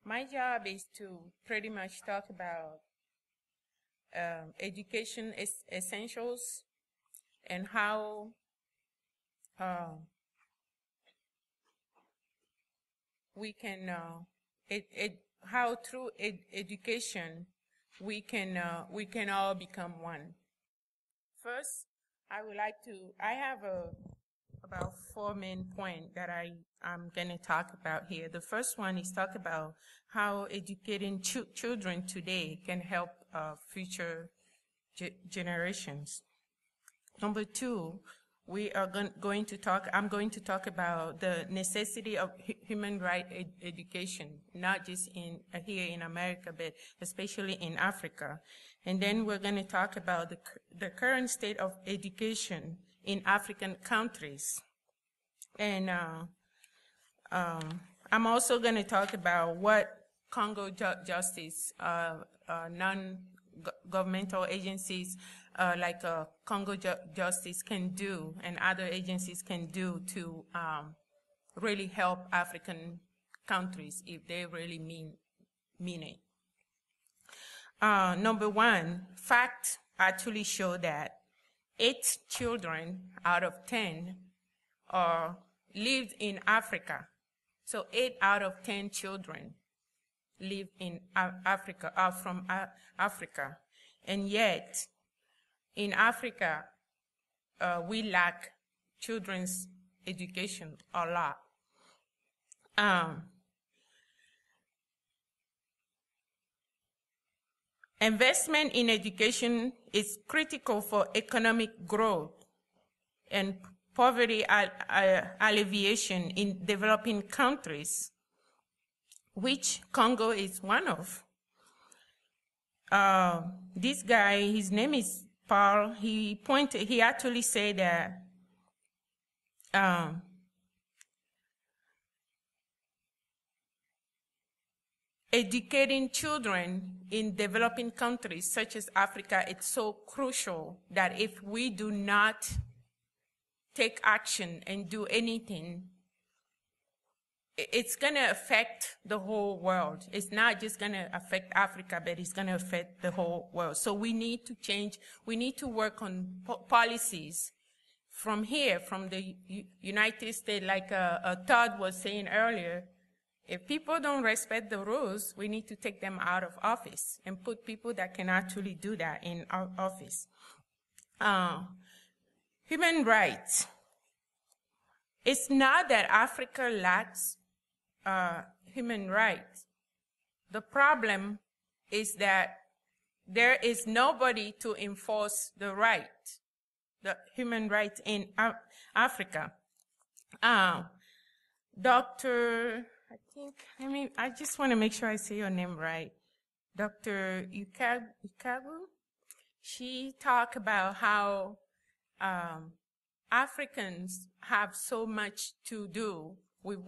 My job is to pretty much talk about education essentials and how we can how through education we can all become one. First, I have about 4 main points that I'm going to talk about here. The first one is talk about how educating children today can help future generations. Number two, I'm going to talk about the necessity of human rights education, not just here in America, but especially in Africa. And then we're going to talk about the current state of education in African countries. And I'm also going to talk about what Congo Justice, non-governmental agencies like Congo Justice can do and other agencies can do to really help African countries if they really mean it. Number one, facts actually show that 8 children out of 10 lived in Africa. So 8 out of 10 children live in Africa, are from Africa. And yet, in Africa, we lack children's education a lot. Investment in education is critical for economic growth and poverty alleviation in developing countries, which Congo is one of. This guy, his name is Paul, he actually said that educating children in developing countries such as Africa, it's so crucial that if we do not take action and do anything, it's going to affect the whole world. It's not just going to affect Africa, but it's going to affect the whole world. So we need to change. We need to work on policies from here, from the United States, like Todd was saying earlier. If people don't respect the rules, we need to take them out of office and put people that can actually do that in our office. Human rights. It's not that Africa lacks human rights. The problem is that there is nobody to enforce the human rights in Africa. Dr. I just want to make sure I say your name right. Dr. Ikagu, she talked about how Africans have so much to do with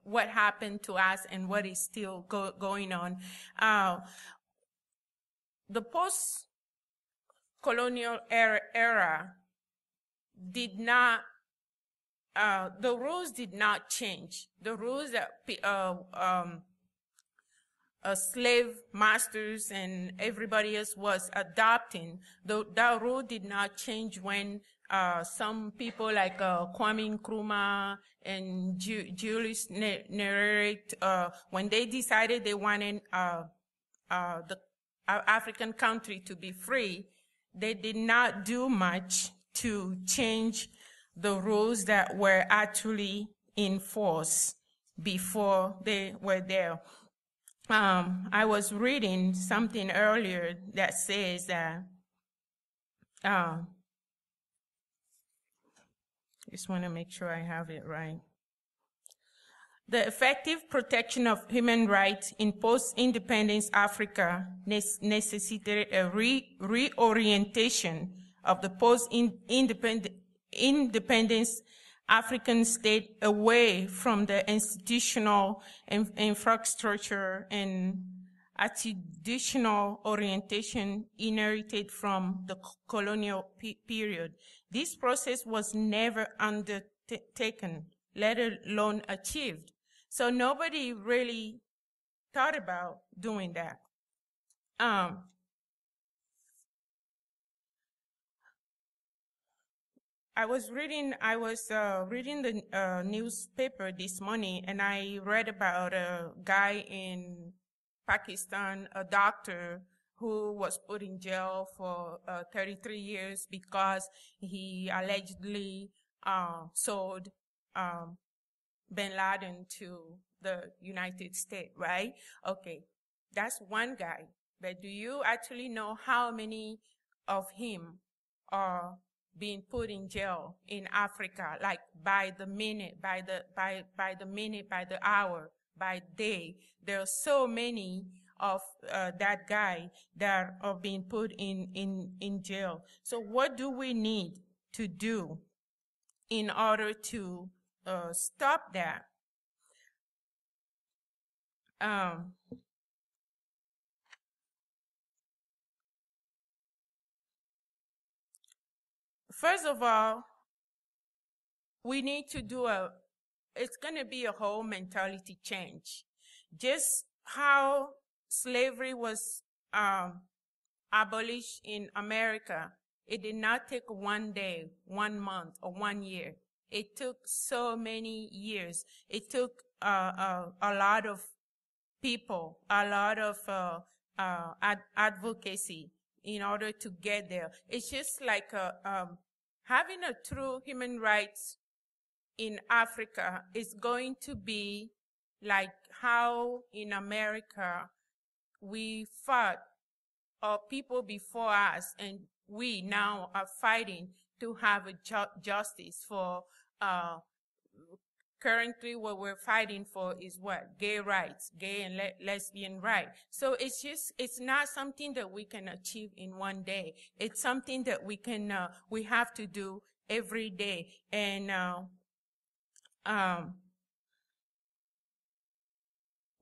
what happened to us and what is still going on. The post-colonial era did not, the rules did not change. The rules that slave masters and everybody else was adopting, that rule did not change when some people like Kwame Nkrumah and Julius Nyerere, when they decided they wanted the African country to be free, they did not do much to change the rules that were actually in force before they were there. I was reading something earlier that says that, just want to make sure I have it right. The effective protection of human rights in post-independence Africa necessitated a reorientation of the post-independence African state away from the institutional infrastructure and attitudinal orientation inherited from the colonial period. This process was never undertaken, let alone achieved. So nobody really thought about doing that. I was reading the newspaper this morning, and I read about a guy in Pakistan, a doctor who was put in jail for 33 years because he allegedly sold bin Laden to the United States, right? Okay, that's one guy. But do you actually know how many of him are being put in jail in Africa, like by the minute, by the hour, by day? There are so many of that guy that are being put in jail. So what do we need to do in order to stop that? First of all, we need to do it's going to be a whole mentality change. Just how slavery was abolished in America, it did not take 1 day, 1 month, or 1 year. It took so many years. It took a lot of people, a lot of advocacy in order to get there. It's just like having a true human rights in Africa is going to be like how in America we fought, or people before us, and we now are fighting to have a justice for currently what we're fighting for is what? Gay rights, gay and lesbian rights. So it's not something that we can achieve in 1 day. It's something that we have to do every day. And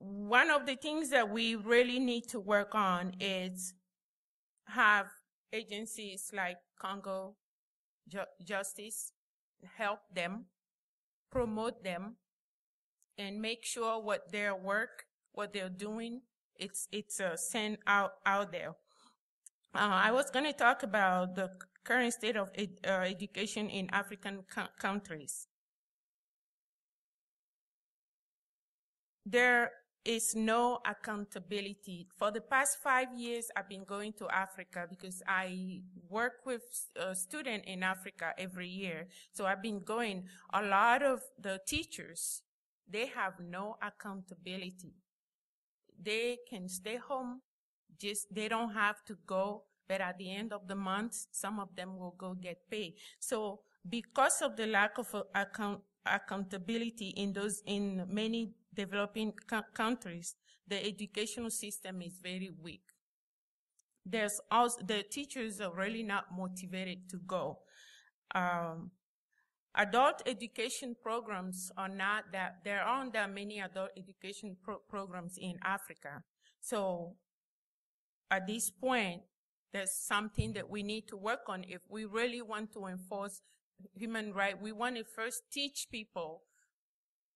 one of the things that we really need to work on is have agencies like Congo Justice help them, promote them, and make sure what their work, what they're doing, it's sent out there. I was going to talk about the current state of education in African countries. There is no accountability. For the past 5 years, I've been going to Africa because I work with students in Africa every year. So I've been going. A lot of the teachers, they have no accountability. They can stay home, they don't have to go, but at the end of the month, some of them will go get paid. So because of the lack of accountability in many developing countries, the educational system is very weak. There's also, the teachers are really not motivated to go. Adult education programs are not that, there aren't that many adult education programs in Africa. So at this point, there's something that we need to work on. If we really want to enforce human rights, we want to first teach people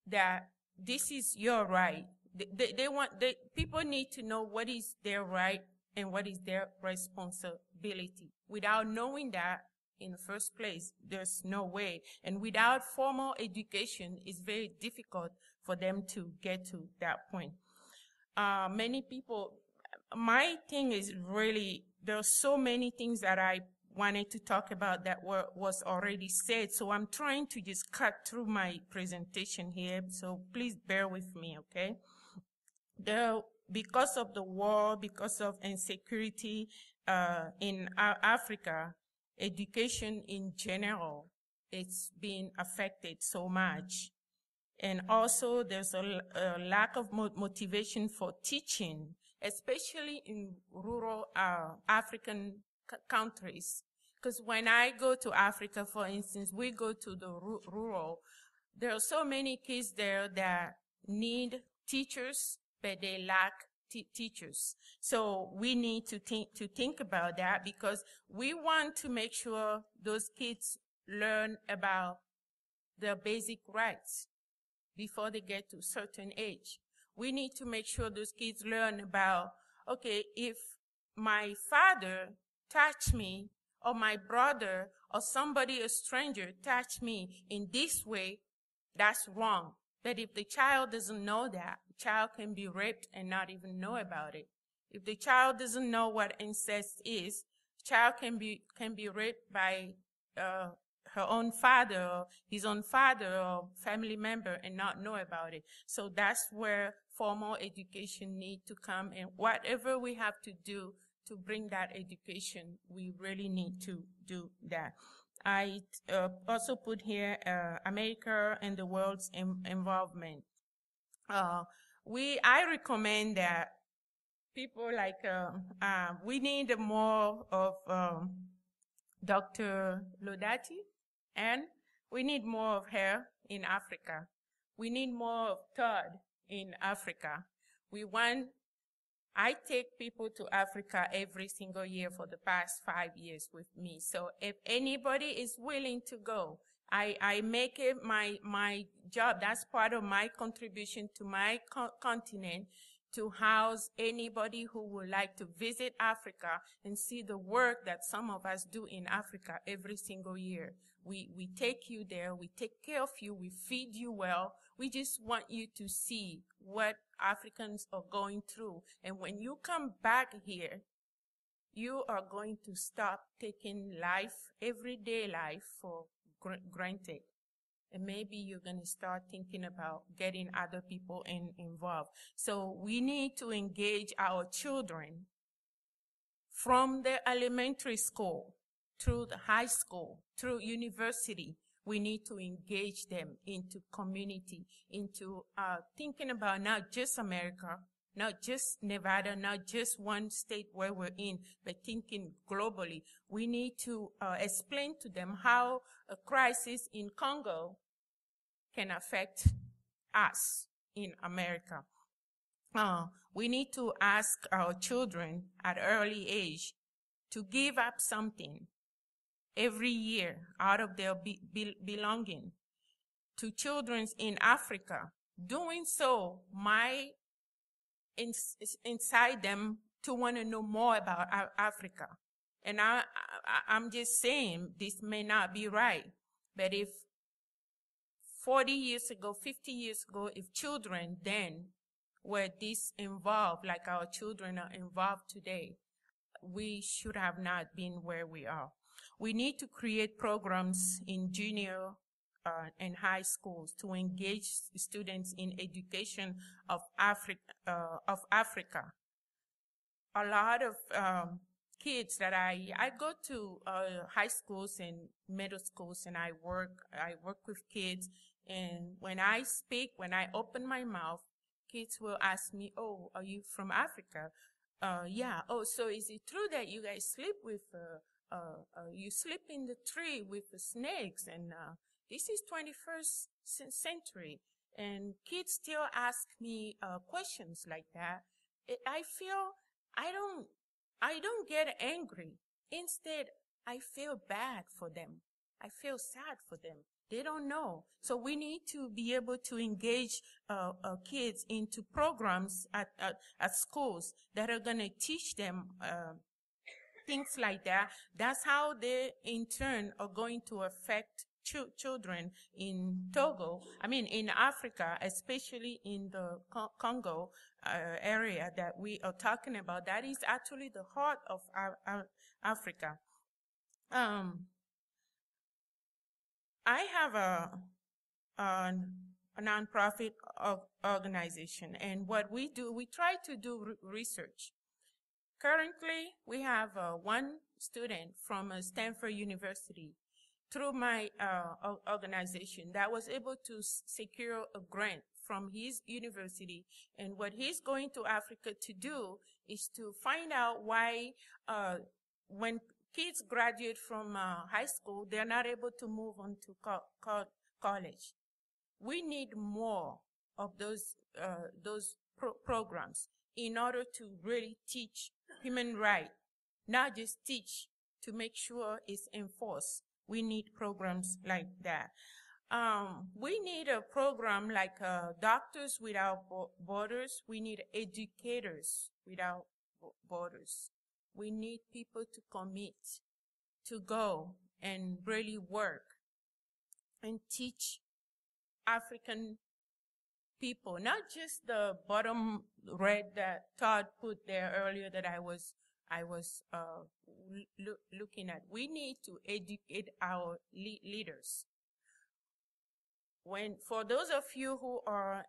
that this is your right. People need to know what is their right and what is their responsibility. Without knowing that in the first place, there's no way. And without formal education, it's very difficult for them to get to that point. Many people, my thing is really, there are so many things that I wanted to talk about that was already said. So I'm trying to just cut through my presentation here. So please bear with me, okay? Because of the war, because of insecurity in Africa, education in general, it's been affected so much. And also there's a lack of motivation for teaching, especially in rural African countries. Because when I go to Africa, for instance, we go to the rural, there are so many kids there that need teachers, but they lack teachers. So we need to think about that, because we want to make sure those kids learn about their basic rights before they get to a certain age. We need to make sure those kids learn about, okay, if my father touched me, or my brother, or somebody, a stranger, touched me in this way, that's wrong. But if the child doesn't know that, the child can be raped and not even know about it. If the child doesn't know what incest is, the child can be raped by her own father or his own father or family member and not know about it. So that's where formal education needs to come, and whatever we have to do to bring that education, we really need to do that. I also put here America and the world's involvement. I recommend that people like, we need more of Dr. Lodati, and we need more of her in Africa. We need more of Todd in Africa. I take people to Africa every single year for the past 5 years with me. So if anybody is willing to go, I make it my job. That's part of my contribution to my continent, to house anybody who would like to visit Africa and see the work that some of us do in Africa every single year. We take you there, we take care of you, we feed you well. We just want you to see what Africans are going through. And when you come back here, you are going to stop taking life, everyday life, for granted. And maybe you're going to start thinking about getting other people involved. So we need to engage our children from the elementary school through the high school, through university. We need to engage them into community, into thinking about not just America, not just Nevada, not just one state where we're in, but thinking globally. We need to explain to them how a crisis in Congo can affect us in America. We need to ask our children at early age to give up something every year out of their belonging to children in Africa. Doing so might incite them to want to know more about Africa. And I'm just saying, this may not be right, but if 40 years ago, 50 years ago, if children then were this involved, like our children are involved today, we should have not been where we are. We need to create programs in junior and high schools to engage students in education of Africa. A lot of kids that I go to high schools and middle schools, and I work with kids, and when I speak, when I open my mouth, kids will ask me, "Oh, are you from Africa?" Yeah. "Oh, so is it true that you guys sleep with you sleep in the tree with the snakes?" And this is 21st century, and kids still ask me questions like that. I feel I don't get angry. Instead, I feel bad for them. I feel sad for them. They don't know. So we need to be able to engage kids into programs at schools that are going to teach them things like that. That's how they, in turn, are going to affect children in Togo, in Africa, especially in the Congo area that we are talking about. That is actually the heart of Africa. I have a nonprofit organization, and what we do, we try to do research. Currently, we have one student from Stanford University through my organization that was able to secure a grant from his university. And what he's going to Africa to do is to find out why when kids graduate from high school, they're not able to move on to college. We need more of those programs in order to really teach human rights, not just teach to make sure it's enforced. We need programs like that. We need a program like Doctors Without Borders. We need educators without borders. We need people to commit, to go and really work and teach African people, not just the bottom red that Todd put there earlier that I was looking at. We need to educate our leaders. For those of you who are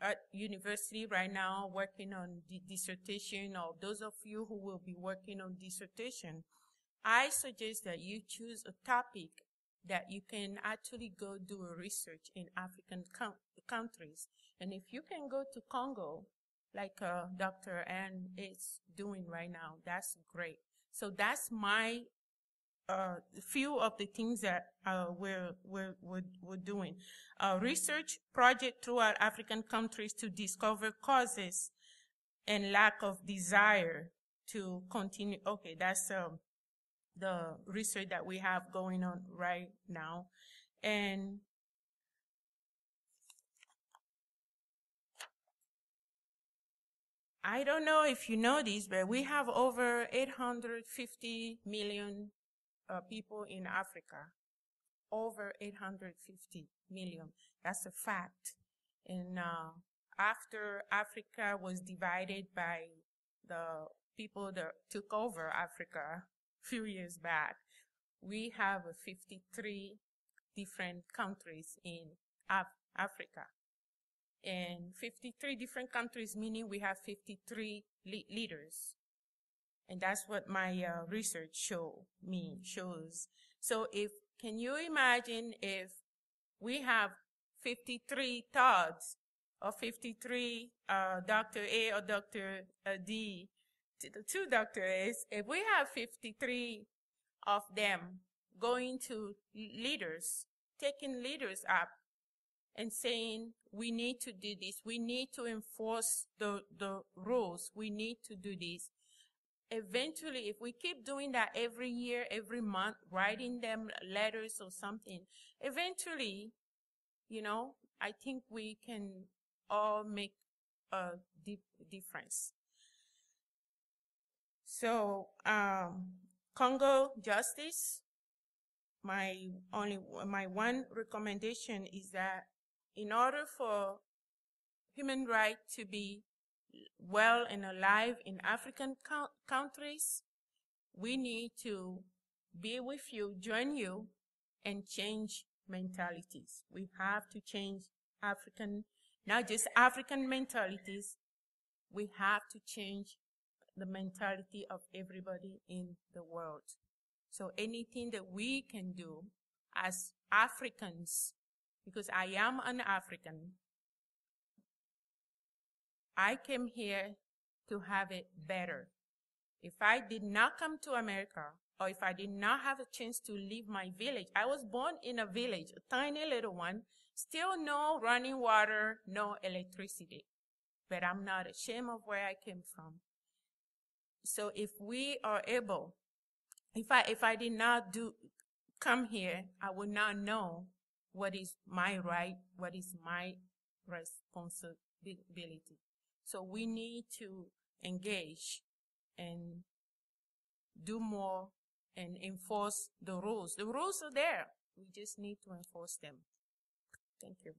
at university right now working on the dissertation, or those of you who will be working on dissertation, I suggest that you choose a topic that you can actually go do a research in African countries. And if you can go to Congo, like Dr. Ann is doing right now, that's great. So that's my few of the things that we're doing. Research project throughout African countries to discover causes and lack of desire to continue. Okay, that's the research that we have going on right now. And I don't know if you know this, but we have over 850 million people in Africa. Over 850 million. That's a fact. And after Africa was divided by the people that took over Africa a few years back, we have 53 different countries in Africa. And 53 different countries, meaning we have 53 leaders. And that's what my research shows. So can you imagine if we have 53 Todds or 53 Dr. A or Dr. D, two Dr. A's, if we have 53 of them going to leaders, taking leaders up and saying, we need to do this, we need to enforce the rules, we need to do this. Eventually, if we keep doing that every year, every month, writing them letters or something, eventually, I think we can all make a difference. So, Congo justice, my one recommendation is that in order for human rights to be well and alive in African countries, we need to be with you, join you, and change mentalities. We have to change not just African mentalities, we have to change the mentality of everybody in the world. So anything that we can do as Africans, because I am an African, I came here to have it better. If I did not come to America, or if I did not have a chance to leave my village, I was born in a village, a tiny little one, still no running water, no electricity. But I'm not ashamed of where I came from. So if we are able, if I did not come here, I would not know what is my right, what is my responsibility. So we need to engage and do more and enforce the rules. The rules are there. We just need to enforce them. Thank you.